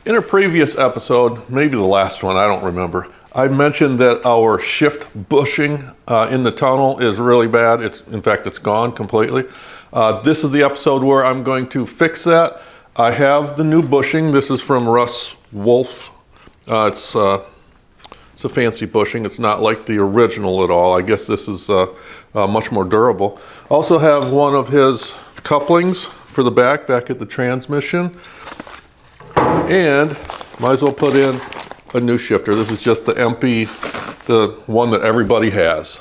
In a previous episode, maybe the last one, I don't remember, I mentioned that our shift bushing in the tunnel is really bad. In fact, it's gone completely. This is the episode where I'm going to fix that. I have the new bushing. This is from Russ Wolf. It's a fancy bushing. It's not like the original at all. I guess this is much more durable. Also have one of his couplings for the back at the transmission. And might as well put in a new shifter. This is just the MP, the one that everybody has.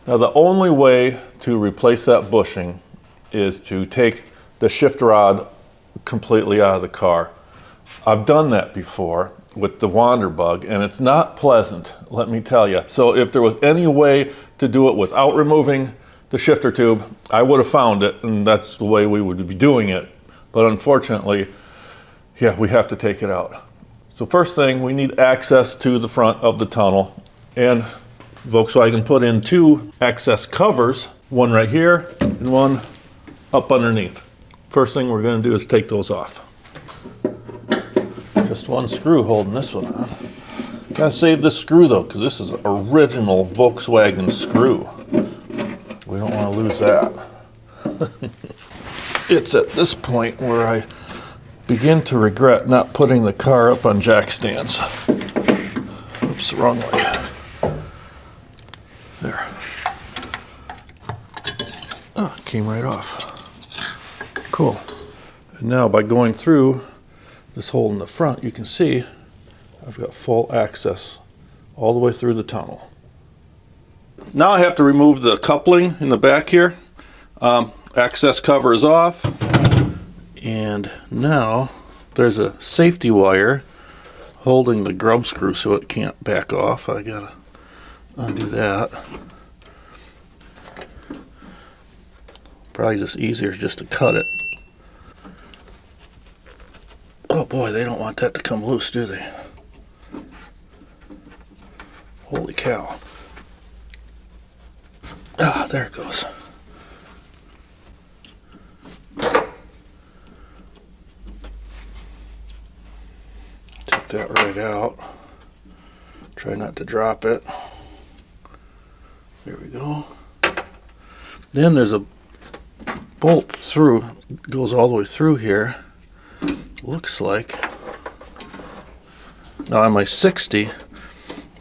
Now the only way to replace that bushing is to take the shift rod completely out of the car. I've done that before with the Wanderbug, and it's not pleasant, let me tell you. So if there was any way to do it without removing the shifter tube, I would have found it, and that's the way we would be doing it. But unfortunately, yeah, we have to take it out. So first thing, we need access to the front of the tunnel, and Volkswagen put in two access covers, one right here and one up underneath. First thing we're going to do is take those off. Just one screw holding this one on. Gotta save this screw though, because this is an original Volkswagen screw. We don't want to lose that. It's at this point where I begin to regret not putting the car up on jack stands. Oops, wrong way. There. Oh, it came right off. Cool. And now by going through this hole in the front, you can see I've got full access all the way through the tunnel. Now I have to remove the coupling in the back here. Access cover is off, and now there's a safety wire holding the grub screw so it can't back off. I gotta undo that. Probably just easier just to cut it. Oh boy, they don't want that to come loose, do they? Holy cow. Ah, there it goes. Take that right out. Try not to drop it. There we go. Then there's a bolt through, goes all the way through here. Looks like. Now on my 60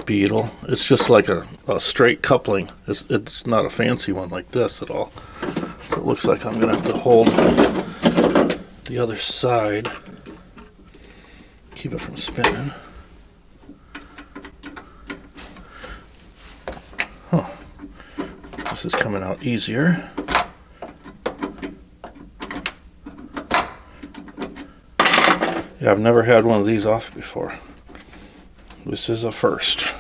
Beetle, it's just like a straight coupling. It's not a fancy one like this at all. So it looks like I'm going to have to hold the other side. Keep it from spinning. Huh. This is coming out easier. Yeah, I've never had one of these off before. This is a first.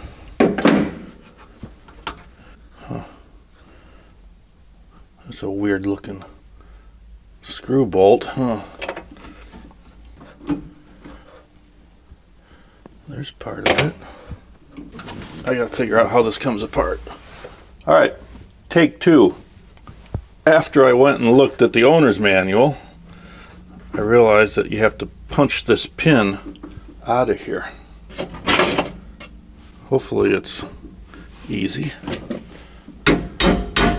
Huh. That's a weird looking screw bolt, huh? There's part of it. I gotta figure out how this comes apart. Alright, take two. After I went and looked at the owner's manual, I realized that you have to punch this pin out of here. Hopefully it's easy.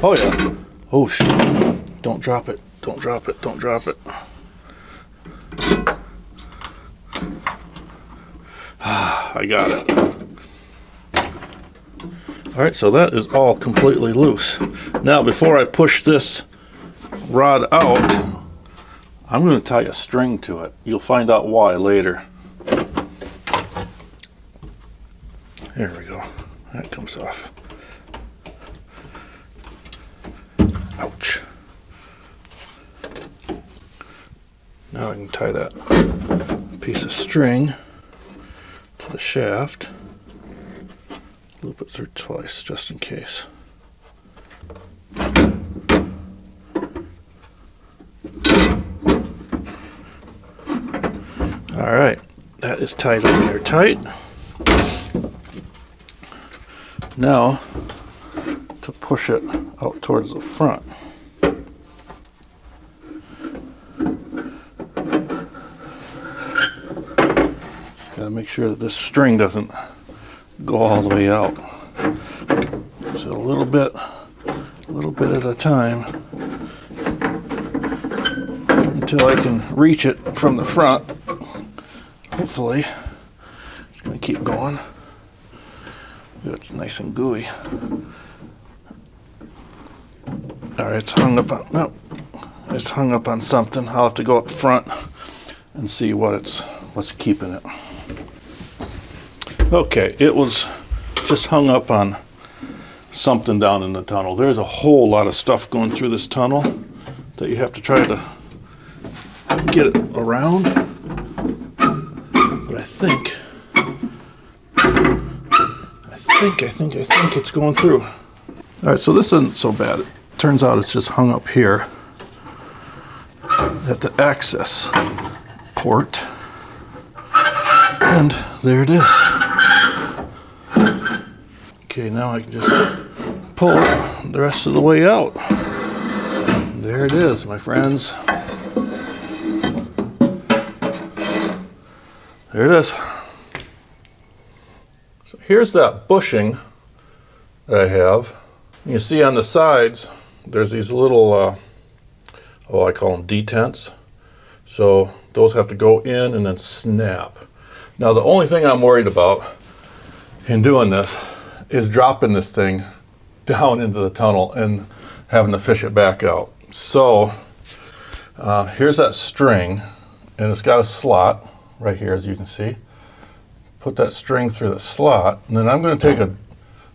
Oh yeah. Oh shit. Don't drop it. Don't drop it. Don't drop it. I got it. Alright, so that is all completely loose. Now before I push this rod out, I'm going to tie a string to it. You'll find out why later. There we go. That comes off. Ouch. Now I can tie that piece of string to the shaft. Loop it through twice just in case. Alright, that is tied on there tight. Now, to push it out towards the front. Gotta make sure that this string doesn't go all the way out. So a little bit at a time until I can reach it from the front. Hopefully, it's gonna keep going. It's nice and gooey. All right, it's hung up on, no, it's hung up on something. I'll have to go up front and see what's keeping it. Okay, it was just hung up on something down in the tunnel. There's a whole lot of stuff going through this tunnel that you have to try to get it around. But I think it's going through. All right, so this isn't so bad. It turns out it's just hung up here at the access port. And there it is. Okay, now I can just pull it the rest of the way out. There it is, my friends. There it is. So here's that bushing that I have. You see on the sides, there's these little, I call them detents. So those have to go in and then snap. Now the only thing I'm worried about in doing this is dropping this thing down into the tunnel and having to fish it back out. So here's that string, and it's got a slot right here, as you can see. Put that string through the slot, and then I'm going to take a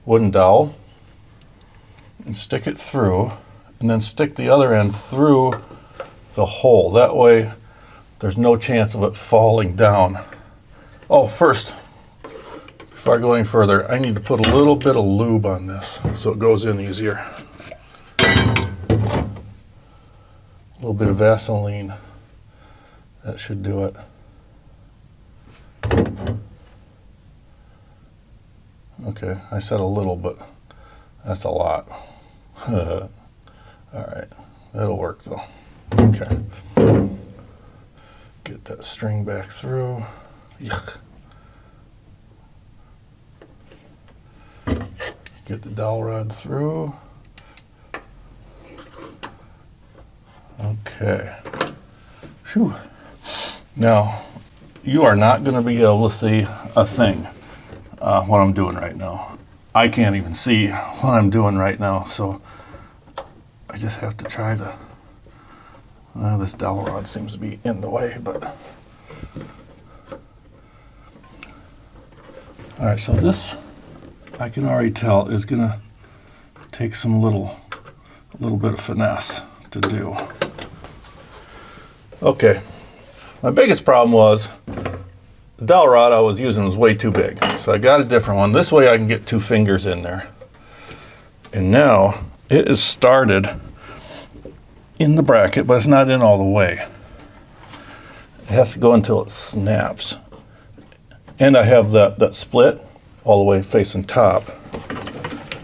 wooden dowel and stick it through, and then stick the other end through the hole. That way there's no chance of it falling down. Oh, first, before I go any further, I need to put a little bit of lube on this so it goes in easier. A little bit of Vaseline. That should do it. Okay, I said a little, but that's a lot. All right, that'll work though. Okay. Get that string back through. Yuck. Get the dowel rod through. Okay. Whew. Now, you are not going to be able to see a thing what I'm doing right now. I can't even see what I'm doing right now, so I just have to try to. This dowel rod seems to be in the way, but. All right, so this, I can already tell, is going to take a little bit of finesse to do. Okay, my biggest problem was the dowel rod I was using was way too big. So I got a different one. This way I can get 2 fingers in there. And now it is started in the bracket, but it's not in all the way. It has to go until it snaps. And I have that split all the way facing top.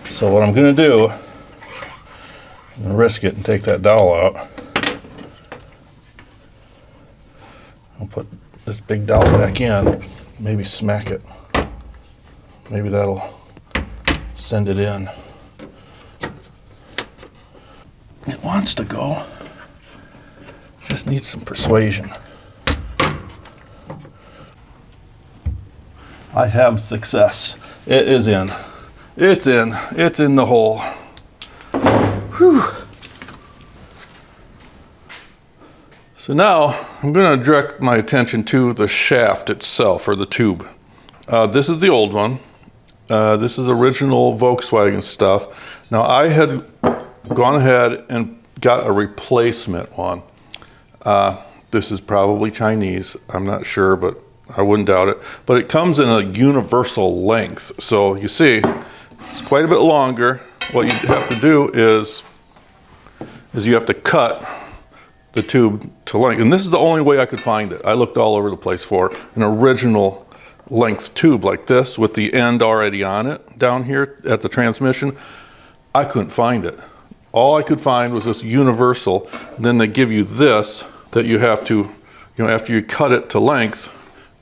So what I'm going to do, I'm going to risk it and take that dowel out. I'll put this big dowel back in, maybe smack it. Maybe that'll send it in. It wants to go. Just needs some persuasion. I have success. It is in. It's in. It's in the hole. Whew. So now I'm going to direct my attention to the shaft itself, or the tube. This is the old one. This is original Volkswagen stuff. Now I had gone ahead and got a replacement one. This is probably Chinese. I'm not sure, but I wouldn't doubt it. But it comes in a universal length. So you see, it's quite a bit longer. What you have to do is you have to cut the tube to length. And this is the only way I could find it. I looked all over the place for an original length tube like this with the end already on it down here at the transmission. I couldn't find it. All I could find was this universal. And then they give you this that you have to, you know, after you cut it to length,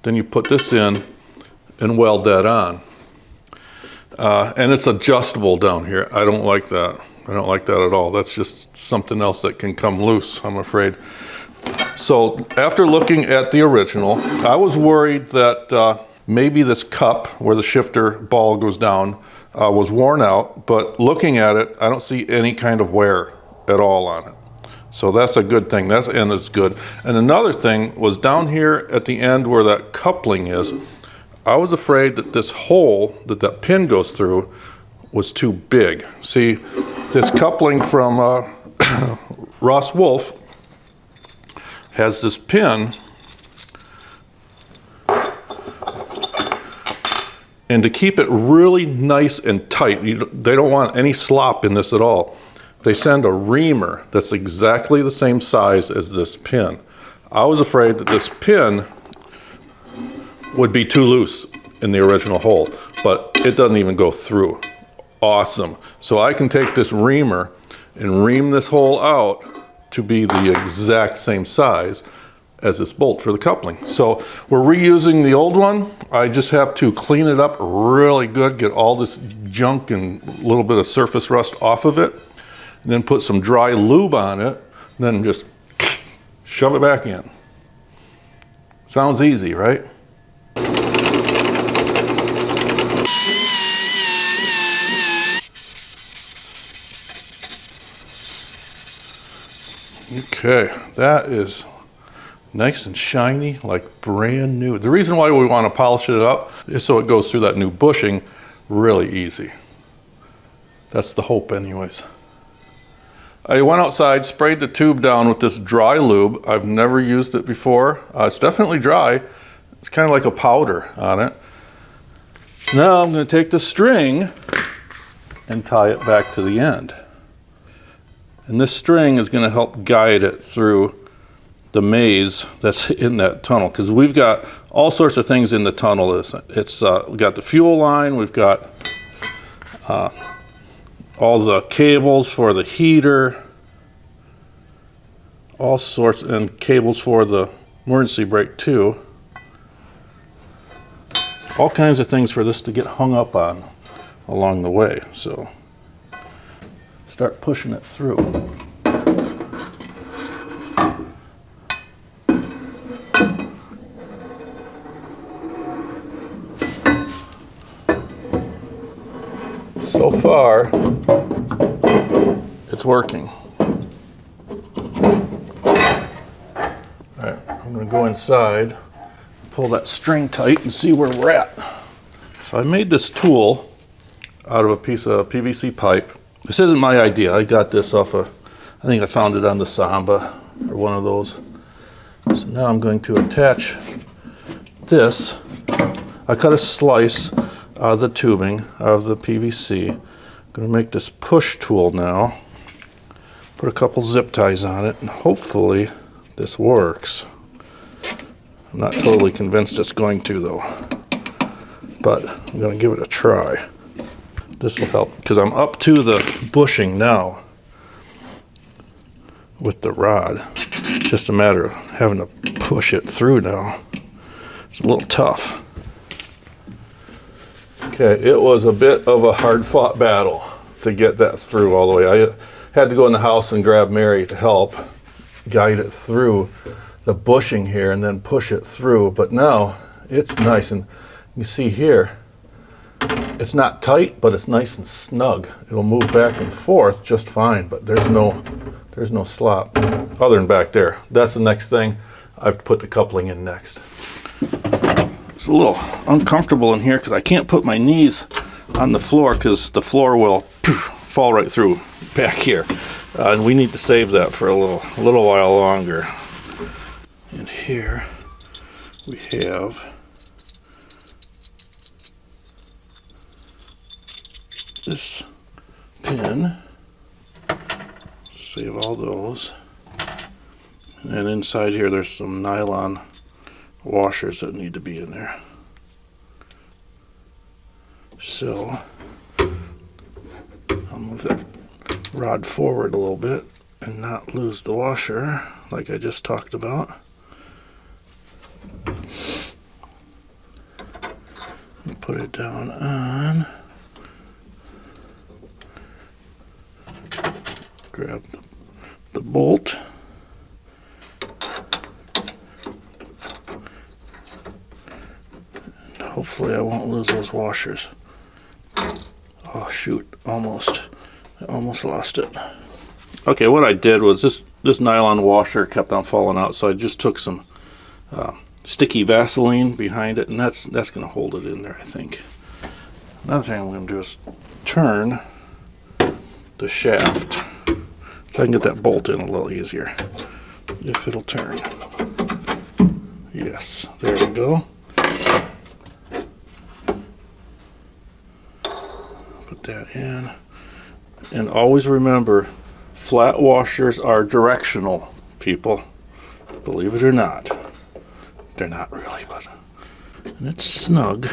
then you put this in and weld that on. And it's adjustable down here. I don't like that. I don't like that at all. That's just something else that can come loose, I'm afraid. So after looking at the original, I was worried that maybe this cup where the shifter ball goes down was worn out, but looking at it, I don't see any kind of wear at all on it. So that's a good thing. That end is good. And another thing was down here at the end where that coupling is, I was afraid that this hole that that pin goes through was too big. See, this coupling from Ross Wolf has this pin, and to keep it really nice and tight, they don't want any slop in this at all. They send a reamer that's exactly the same size as this pin. I was afraid that this pin would be too loose in the original hole, but it doesn't even go through. Awesome. So I can take this reamer and ream this hole out to be the exact same size as this bolt for the coupling. So we're reusing the old one. I just have to clean it up really good, get all this junk and a little bit of surface rust off of it, and then put some dry lube on it, and then just shove it back in. Sounds easy, right? Okay, that is nice and shiny, like brand new. The reason why we want to polish it up is so it goes through that new bushing really easy. That's the hope anyways. I went outside, sprayed the tube down with this dry lube. I've never used it before. It's definitely dry. It's kind of like a powder on it. Now I'm going to take the string and tie it back to the end. And this string is going to help guide it through the maze that's in that tunnel, because we've got all sorts of things in the tunnel. We've got the fuel line, we've got all the cables for the heater, all sorts, and cables for the emergency brake too. All kinds of things for this to get hung up on along the way. So start pushing it through. So far, it's working. All right, I'm going to go inside, pull that string tight and see where we're at. So I made this tool out of a piece of PVC pipe. This isn't my idea. I got this off I think I found it on the Samba or one of those. So now I'm going to attach this. I cut a slice out of the tubing of the PVC. I'm going to make this push tool now. Put a couple zip ties on it, and hopefully this works. I'm not totally convinced it's going to though, but I'm going to give it a try. This will help because I'm up to the bushing now with the rod. It's just a matter of having to push it through now. It's a little tough. Okay, it was a bit of a hard-fought battle to get that through all the way. I had to go in the house and grab Mary to help guide it through the bushing here and then push it through. But now it's nice, and you see here, it's not tight, but it's nice and snug. It'll move back and forth just fine, but there's no slop other than back there. That's the next thing. I have to put the coupling in next. It's a little uncomfortable in here because I can't put my knees on the floor because the floor will fall right through back here. And we need to save that for a little while longer. And here we have this pin. Save all those. And inside here there's some nylon washers that need to be in there. So I'll move that rod forward a little bit and not lose the washer like I just talked about. Put it down on. Grab the bolt. And hopefully I won't lose those washers. Oh shoot, almost. I almost lost it. Okay, what I did was this nylon washer kept on falling out, so I just took some sticky Vaseline behind it, and that's going to hold it in there, I think. Another thing I'm going to do is turn the shaft so I can get that bolt in a little easier, if it'll turn. Yes, there we go. Put that in. And always remember, flat washers are directional, people. Believe it or not. They're not really, but... And it's snug.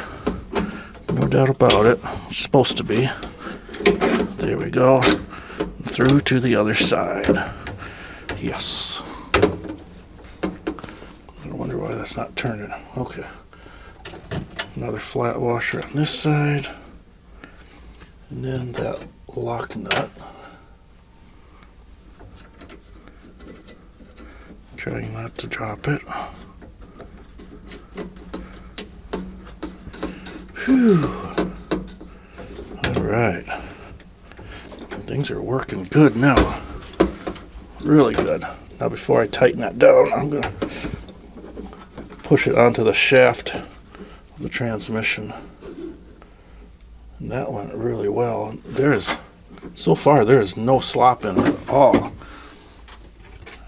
No doubt about it. It's supposed to be. There we go. Through to the other side. Yes. I wonder why that's not turning. Okay. Another flat washer on this side. And then that lock nut. Trying not to drop it. Whew. All right. Things are working good now. Really good. Now before I tighten that down, I'm going to push it onto the shaft of the transmission. And that went really well. So far there is no slop in it at all.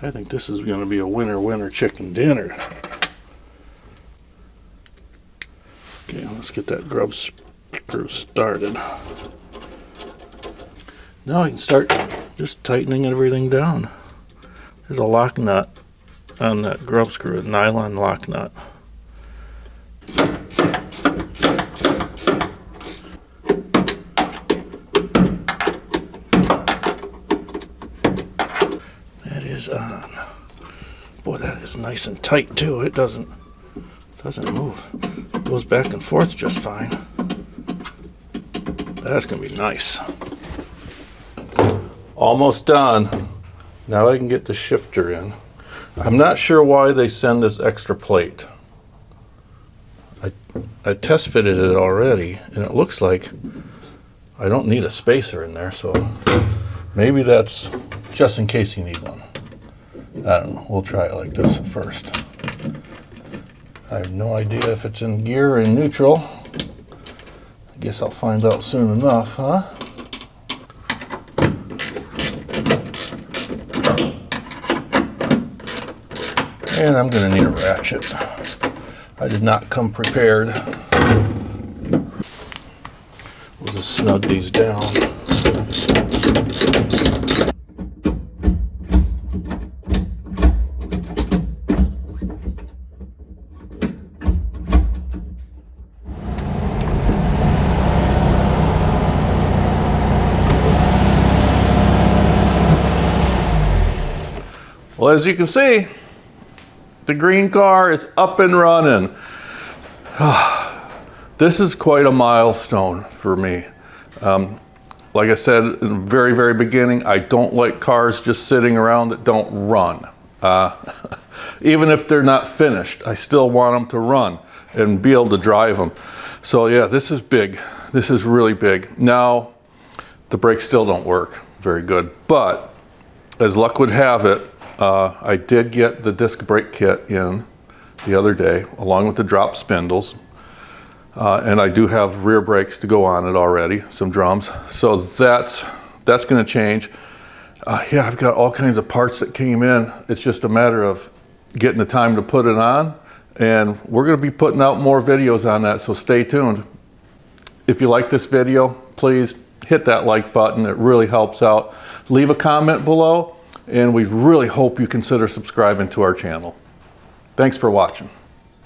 I think this is going to be a winner chicken dinner. Okay, let's get that grub screw started. Now I can start just tightening everything down. There's a lock nut on that grub screw, a nylon lock nut. That is on. Boy, that is nice and tight too. It doesn't move. It goes back and forth just fine. That's gonna be nice. Almost done. Now I can get the shifter in. I'm not sure why they send this extra plate. I test fitted it already, and it looks like I don't need a spacer in there, so maybe that's just in case you need one. I don't know. We'll try it like this first. I have no idea if it's in gear or in neutral. I guess I'll find out soon enough, huh? And I'm going to need a ratchet. I did not come prepared. We'll just snug these down. Well, as you can see, the green car is up and running. This is quite a milestone for me. Like I said in the very, very beginning, I don't like cars just sitting around that don't run. Even if they're not finished, I still want them to run and be able to drive them. So yeah, this is big. This is really big. Now, the brakes still don't work very good, but as luck would have it, I did get the disc brake kit in the other day, along with the drop spindles. And I do have rear brakes to go on it already, some drums. So that's going to change. Yeah, I've got all kinds of parts that came in. It's just a matter of getting the time to put it on. And we're going to be putting out more videos on that, so stay tuned. If you like this video, please hit that like button. It really helps out. Leave a comment below. And we really hope you consider subscribing to our channel. Thanks for watching.